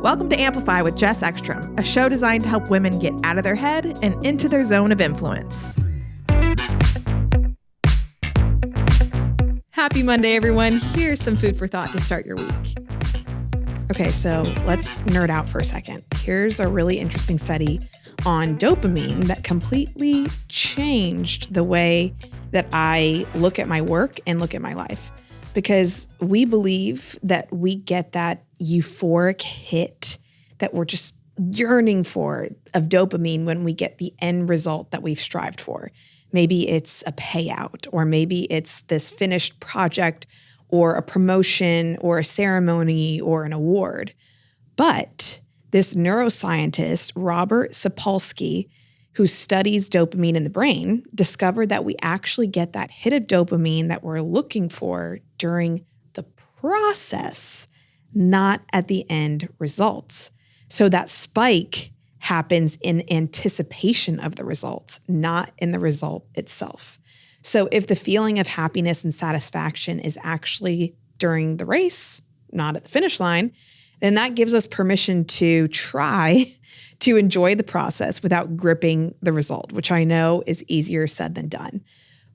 Welcome to Amplify with Jess Ekstrom, a show designed to help women get out of their head and into their zone of influence. Happy Monday, everyone. Here's some food for thought to start your week. Okay, so let's nerd out for a second. Here's a really interesting study on dopamine that completely changed the way that I look at my work and look at my life. Because we believe that we get that euphoric hit that we're just yearning for of dopamine when we get the end result that we've strived for. Maybe it's a payout, or maybe it's this finished project, or a promotion, or a ceremony, or an award. But this neuroscientist, Robert Sapolsky, who studies dopamine in the brain, discovered that we actually get that hit of dopamine that we're looking for during the process, not at the end results. So that spike happens in anticipation of the results, not in the result itself. So if the feeling of happiness and satisfaction is actually during the race, not at the finish line, then that gives us permission to try to enjoy the process without gripping the result, which I know is easier said than done.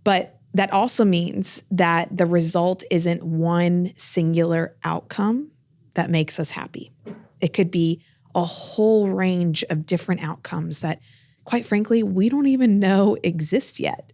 But that also means that the result isn't one singular outcome that makes us happy. It could be a whole range of different outcomes that, quite frankly, we don't even know exist yet.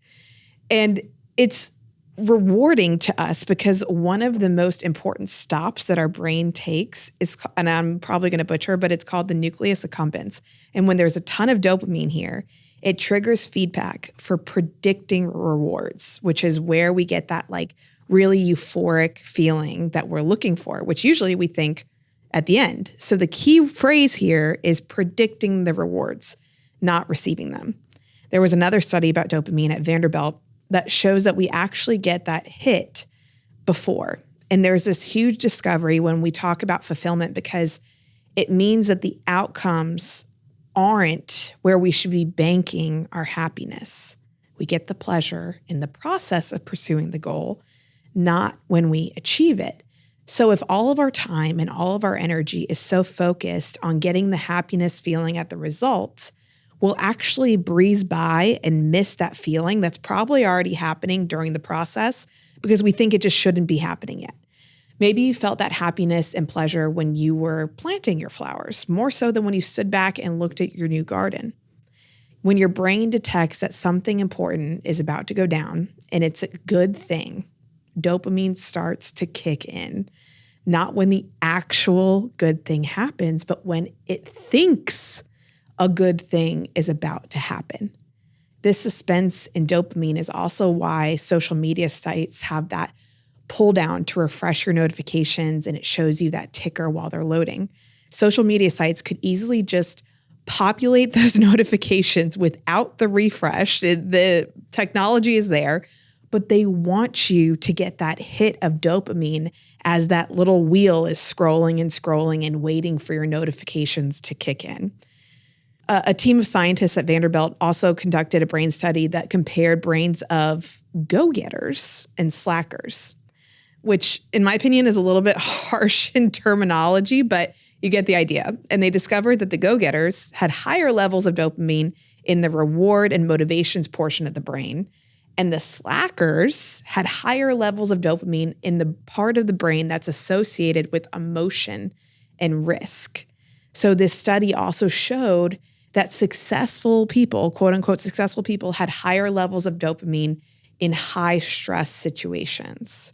And it's rewarding to us because one of the most important stops that our brain takes is, and I'm probably going to butcher, but it's called the nucleus accumbens. And when there's a ton of dopamine here, it triggers feedback for predicting rewards, which is where we get that like really euphoric feeling that we're looking for, which usually we think at the end. So the key phrase here is predicting the rewards, not receiving them. There was another study about dopamine at Vanderbilt that shows that we actually get that hit before. And there's this huge discovery when we talk about fulfillment because it means that the outcomes aren't where we should be banking our happiness. We get the pleasure in the process of pursuing the goal, not when we achieve it. So if all of our time and all of our energy is so focused on getting the happiness feeling at the results, we'll actually breeze by and miss that feeling that's probably already happening during the process because we think it just shouldn't be happening yet. Maybe you felt that happiness and pleasure when you were planting your flowers, more so than when you stood back and looked at your new garden. When your brain detects that something important is about to go down and it's a good thing, dopamine starts to kick in. Not when the actual good thing happens, but when it thinks a good thing is about to happen. This suspense in dopamine is also why social media sites have that pull down to refresh your notifications and it shows you that ticker while they're loading. Social media sites could easily just populate those notifications without the refresh. The technology is there, but they want you to get that hit of dopamine as that little wheel is scrolling and waiting for your notifications to kick in. A team of scientists at Vanderbilt also conducted a brain study that compared brains of go-getters and slackers, which in my opinion is a little bit harsh in terminology, but you get the idea. And they discovered that the go-getters had higher levels of dopamine in the reward and motivations portion of the brain, and the slackers had higher levels of dopamine in the part of the brain that's associated with emotion and risk. So this study also showed that successful people, quote unquote, successful people had higher levels of dopamine in high stress situations,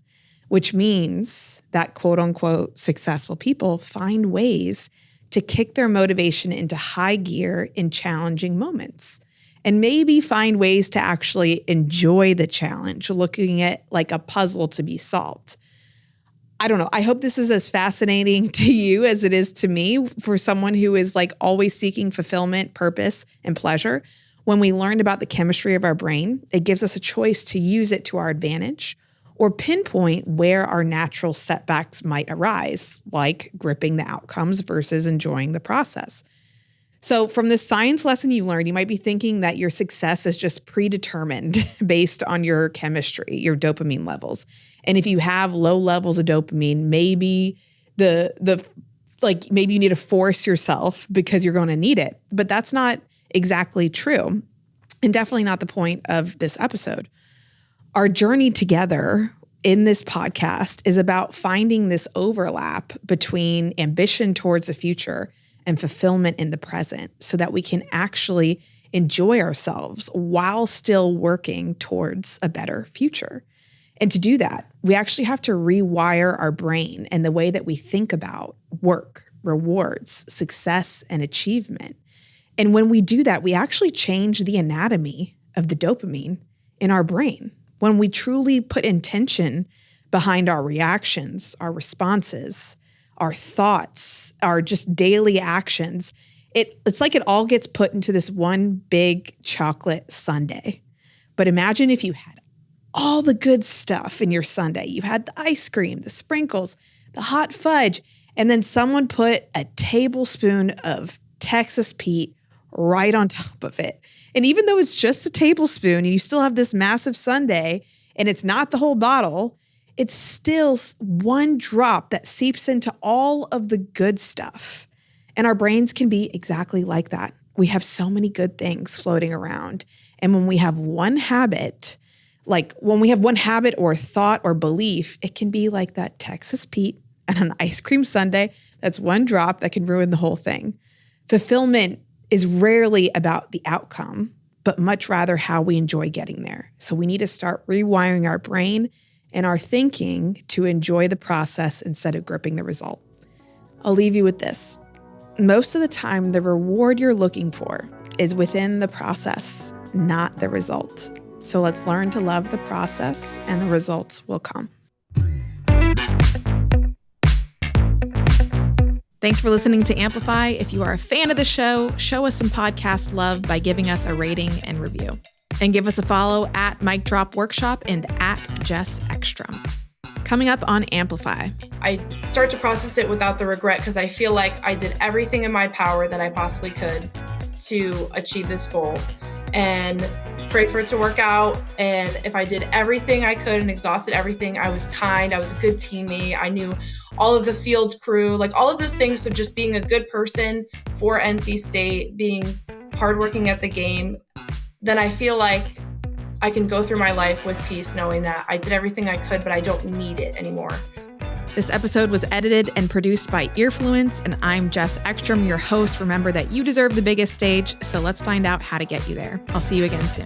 which means that quote unquote, successful people find ways to kick their motivation into high gear in challenging moments and maybe find ways to actually enjoy the challenge, looking at like a puzzle to be solved. I don't know. I hope this is as fascinating to you as it is to me for someone who is like always seeking fulfillment, purpose, and pleasure. When we learned about the chemistry of our brain, it gives us a choice to use it to our advantage or pinpoint where our natural setbacks might arise, like gripping the outcomes versus enjoying the process. So from this science lesson you learned, you might be thinking that your success is just predetermined based on your chemistry, your dopamine levels. And if you have low levels of dopamine, maybe the like maybe you need to force yourself because you're going to need it. But that's not exactly true, and definitely not the point of this episode. Our journey together in this podcast is about finding this overlap between ambition towards the future and fulfillment in the present so that we can actually enjoy ourselves while still working towards a better future. And to do that, we actually have to rewire our brain and the way that we think about work, rewards, success, and achievement. And when we do that, we actually change the anatomy of the dopamine in our brain. When we truly put intention behind our reactions, our responses, our thoughts, our just daily actions, it's like it all gets put into this one big chocolate sundae. But imagine if you had all the good stuff in your sundae. You had the ice cream, the sprinkles, the hot fudge, and then someone put a tablespoon of Texas Pete right on top of it. And even though it's just a tablespoon and you still have this massive sundae and it's not the whole bottle, it's still one drop that seeps into all of the good stuff. And our brains can be exactly like that. We have so many good things floating around. And when we have one habit, or thought or belief, it can be like that Texas Pete and an ice cream sundae. That's one drop that can ruin the whole thing. Fulfillment is rarely about the outcome, but much rather how we enjoy getting there. So we need to start rewiring our brain and our thinking to enjoy the process instead of gripping the result. I'll leave you with this. Most of the time, the reward you're looking for is within the process, not the result. So let's learn to love the process and the results will come. Thanks for listening to Amplify. If you are a fan of the show, show us some podcast love by giving us a rating and review. And give us a follow at Mic Drop Workshop and at Jess Ekstrom. Coming up on Amplify. I start to process it without the regret because I feel like I did everything in my power that I possibly could to achieve this goal and prayed for it to work out. And if I did everything I could and exhausted everything, I was kind, I was a good teammate, I knew all of the field crew, like all of those things. So just being a good person for NC State, being hardworking at the game, then I feel like I can go through my life with peace knowing that I did everything I could, but I don't need it anymore. This episode was edited and produced by Earfluence, and I'm Jess Ekstrom, your host. Remember that you deserve the biggest stage, so let's find out how to get you there. I'll see you again soon.